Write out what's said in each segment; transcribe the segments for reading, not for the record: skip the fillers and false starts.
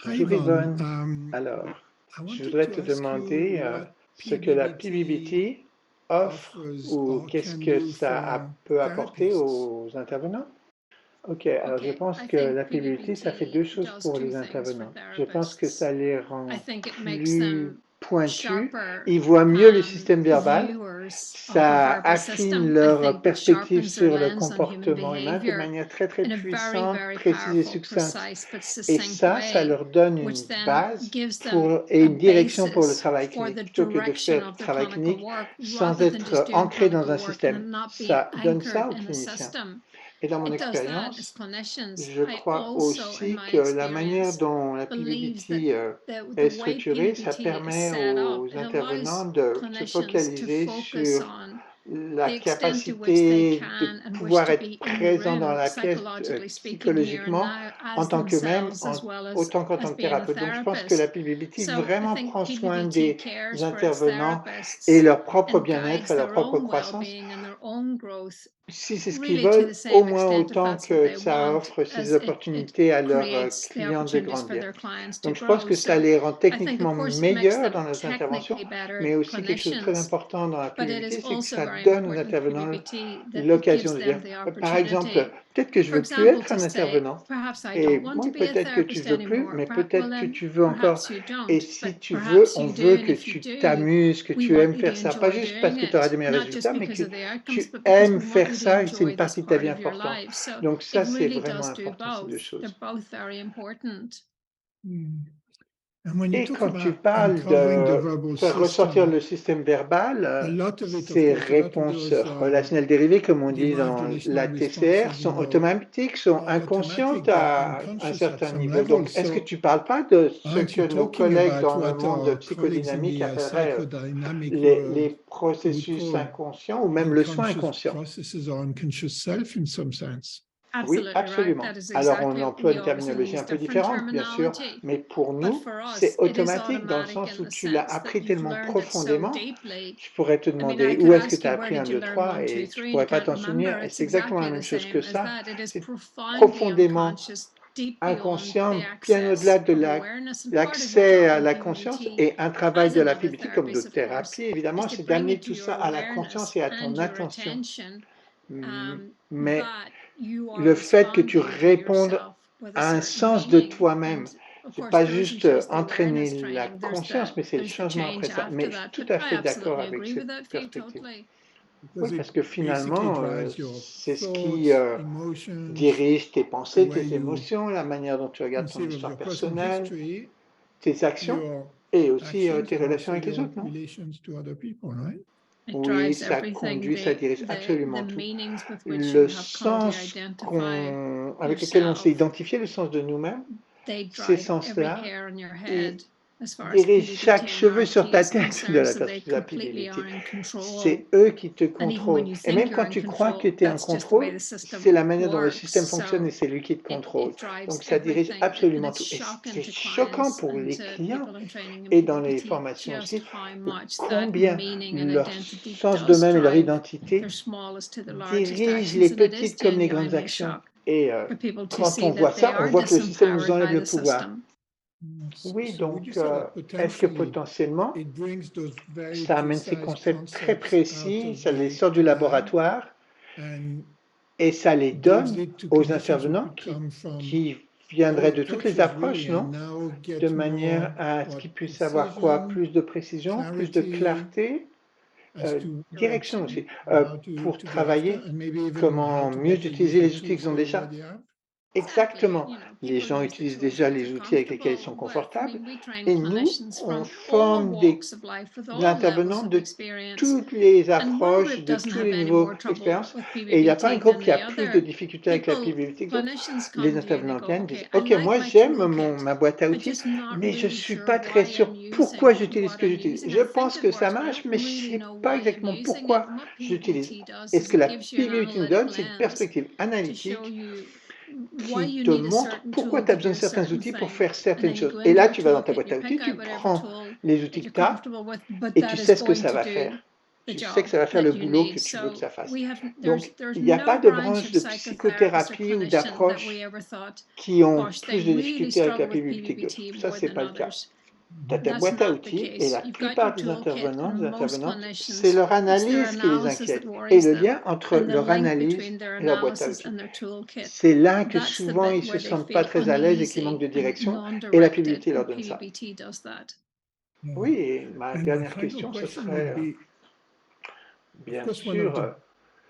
Bonjour Yvonne. Alors, je voudrais te demander ce que la PBBT offre ou qu'est-ce que peut apporter aux intervenants. Ok, alors je pense que la PBBT, ça fait deux choses pour les intervenants. Je pense que ça les rend plus pointus, ils voient mieux le système verbal, ça affine leur perspective sur le comportement humain de manière très très puissante, précise et succincte. Et ça leur donne une base et une direction pour le travail clinique, plutôt que de faire le travail clinique sans être ancré dans un système. Ça donne ça aux cliniciens. Et dans mon expérience, je crois aussi que la manière dont la PBBT est structurée, ça permet aux intervenants de se focaliser sur la capacité de pouvoir être présent dans la pièce psychologiquement en tant qu'eux-mêmes, autant qu'en tant que thérapeute. Donc je pense que la PBBT vraiment prend soin des intervenants et leur propre bien-être et leur propre croissance. Si c'est ce qu'ils veulent, au moins autant que ça offre ces opportunités à leurs clients de grandir. Donc je pense que ça les rend techniquement meilleurs dans leurs interventions, mais aussi quelque chose de très important dans la PBBT, c'est que ça donne aux intervenants l'occasion de dire, par exemple, peut-être que je ne veux plus être un intervenant, et moi peut-être que tu ne veux plus, mais peut-être que tu veux encore. Et si tu veux, on veut que tu t'amuses, que tu aimes faire ça, pas juste parce que tu auras des meilleurs résultats, mais que tu aimes faire ça et c'est une partie de ta vie importante. Donc ça, c'est vraiment important, ces deux choses. Et quand tu parles de faire ressortir le système verbal, ces réponses relationnelles dérivées, comme on dit dans la TCR, sont automatiques, sont inconscientes à un certain niveau. Donc, est-ce que tu ne parles pas de ce que nos collègues dans le monde psychodynamique appelleraient les processus inconscients ou même le soin inconscient? Oui, absolument. Alors, on emploie une terminologie un peu différente, bien sûr, mais pour nous, c'est automatique dans le sens où tu l'as appris tellement profondément. Je pourrais te demander où est-ce que tu as appris 1, 2, 3 et tu ne pourrais pas t'en souvenir. Et c'est exactement la même chose que ça. C'est profondément inconscient, bien au-delà de l'accès à la conscience et un travail de la PBT comme de thérapie, évidemment, c'est d'amener tout ça à la conscience et à ton attention. Mais le fait que tu répondes à un sens de toi-même, c'est pas juste entraîner la conscience, mais c'est le changement après ça. Mais je suis tout à fait d'accord avec cette perspective. Oui, parce que finalement, c'est ce qui dirige tes pensées, tes émotions, la manière dont tu regardes ton histoire personnelle, tes actions et aussi tes relations avec les autres, non? Oui, ça conduit, ça dirige absolument tout. Le sens avec lequel on s'est identifié, le sens de nous-mêmes, ces sens-là dirigent chaque cheveu sur ta tête de la PBBT. C'est eux qui te contrôlent. Et même quand tu crois que tu es en contrôle, c'est la manière dont le système fonctionne et c'est lui qui te contrôle. Donc ça dirige absolument tout. Et c'est choquant pour les clients et dans les formations aussi, combien leur sens d'eux-mêmes et leur identité dirigent les petites comme les grandes actions. Et quand on voit ça, on voit que le système nous enlève le pouvoir. Oui, donc est-ce que potentiellement, ça amène ces concepts très précis, ça les sort du laboratoire et ça les donne aux intervenants qui viendraient de toutes les approches, non? De manière à ce qu'ils puissent avoir quoi? Plus de précision, plus de clarté, direction aussi, pour travailler, comment mieux utiliser les outils qu'ils ont déjà. Exactement. Les gens utilisent déjà les outils avec lesquels ils sont confortables et nous, on forme des intervenants de toutes les approches, de tous les niveaux d'expérience et il n'y a pas un groupe qui a plus de difficultés avec la PBBT que d'autres. Les intervenants viennent disent « Ok, moi j'aime ma boîte à outils, mais je ne suis pas très sûr pourquoi j'utilise ce que j'utilise. Je pense que ça marche, mais je ne sais pas exactement pourquoi j'utilise. » Et ce que la PBBT nous donne, c'est une perspective analytique qui te montre pourquoi tu as besoin de certains outils pour faire certaines choses. Et là, tu vas dans ta boîte à outils, tu prends les outils que tu as et tu sais ce que ça va faire. tu sais que ça va faire le boulot que tu veux que ça fasse. Donc, il n'y a pas de branche de psychothérapie ou d'approche qui ont plus de difficultés avec la PBBT que d'autres. Ça, c'est pas le cas. Tu as ta boîte à outils et la plupart des intervenants, des intervenantes, c'est leur analyse qui les inquiète et le lien entre leur analyse et leur boîte à outils. C'est là que souvent ils se sentent pas très à l'aise et qu'ils manquent de direction et la PBBT leur donne ça. Oui, et ma dernière question, ce serait, bien sûr,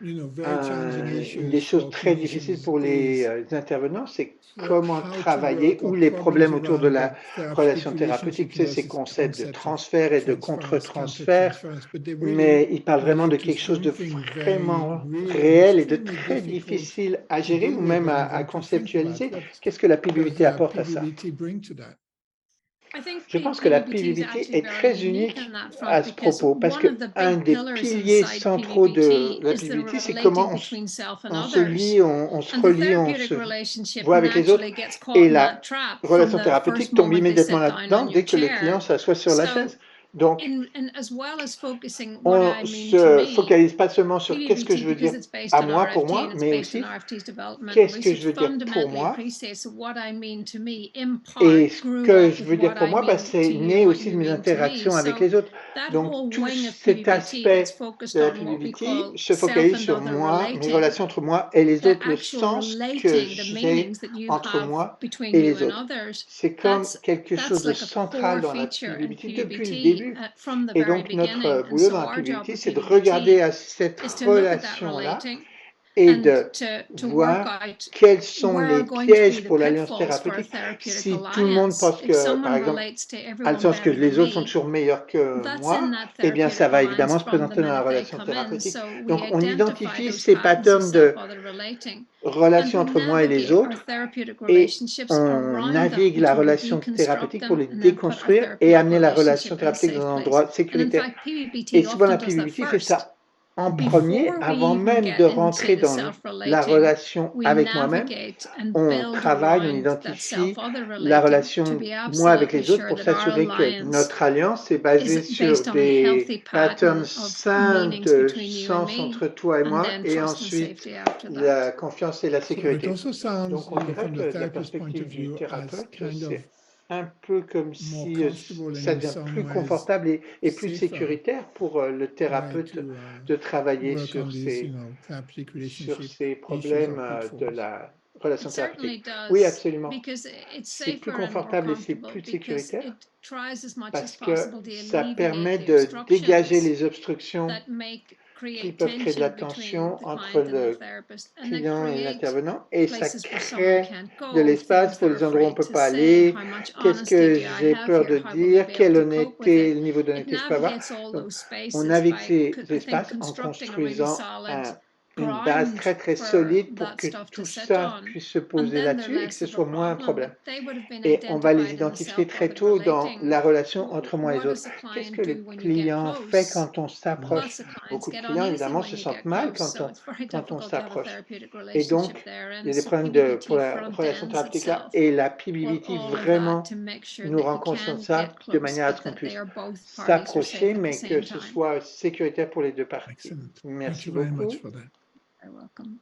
une des choses très difficiles pour les intervenants, c'est comment travailler ou les problèmes autour de la relation thérapeutique, c'est ces concepts de transfert et de contre-transfert, mais ils parlent vraiment de quelque chose de vraiment réel et de très difficile à gérer ou même à conceptualiser. Qu'est-ce que la PBBT apporte à ça? Je pense que la PBBT est très unique à ce propos parce qu'un des piliers centraux de la PBBT, c'est comment on se lie, on se relie, on se voit avec les autres. Et la relation thérapeutique tombe immédiatement là-dedans dès que le client s'assoit sur la chaise. Donc, on ne se focalise pas seulement sur qu'est-ce que je veux dire à moi, pour moi, mais aussi qu'est-ce que je veux dire pour moi. Et ce que je veux dire pour moi, c'est né aussi de mes interactions avec les autres. Donc, tout cet aspect de la PBBT se focalise sur moi, mes relations entre moi et les autres, le sens que j'ai entre moi et les autres. C'est comme quelque chose de central dans la PBBT depuis le début. Et donc, notre boulot dans la PBBT, c'est de regarder à cette relation-là et de voir quels sont les pièges pour l'alliance thérapeutique. Si tout le monde pense que, par exemple, a le sens que les autres sont toujours meilleurs que moi, eh bien, ça va évidemment se présenter dans la relation thérapeutique. Donc, on identifie ces patterns de relation entre moi et les autres et on navigue la relation thérapeutique pour les déconstruire et amener la relation thérapeutique dans un endroit sécuritaire. Et souvent, la PBBT fait ça en premier, avant même de rentrer dans la relation avec moi-même, on travaille, on identifie la relation moi avec les autres pour s'assurer que notre alliance est basée sur des patterns sains de sens entre toi et moi, et ensuite la confiance et la sécurité. Donc on dirait que de la perspective du thérapeute, c'est un peu comme si ça devient plus confortable et plus sécuritaire pour le thérapeute de travailler sur ces problèmes de la relation thérapeutique. Oui, absolument. C'est plus confortable et c'est plus sécuritaire parce que ça permet de dégager les obstructions qui peuvent créer de la tension entre le client et l'intervenant et ça crée de l'espace pour les endroits où on ne peut pas aller, qu'est-ce que j'ai peur de dire, quelle honnêteté, le niveau d'honnêteté je peux avoir. Donc, on navigue ces espaces en construisant une base très très solide pour que tout ça puisse se poser là-dessus et que ce soit moins un problème. Et on va les identifier très tôt dans la relation entre moi et les autres. Qu'est-ce que le client fait quand on s'approche? Beaucoup de clients, évidemment, se sentent mal quand on s'approche. Et donc, il y a des problèmes pour la relation thérapeutique là. Et la PBBT vraiment nous rend conscients de ça de manière à ce qu'on puisse s'approcher, mais que ce soit sécuritaire pour les deux parties. Merci beaucoup. You're welcome.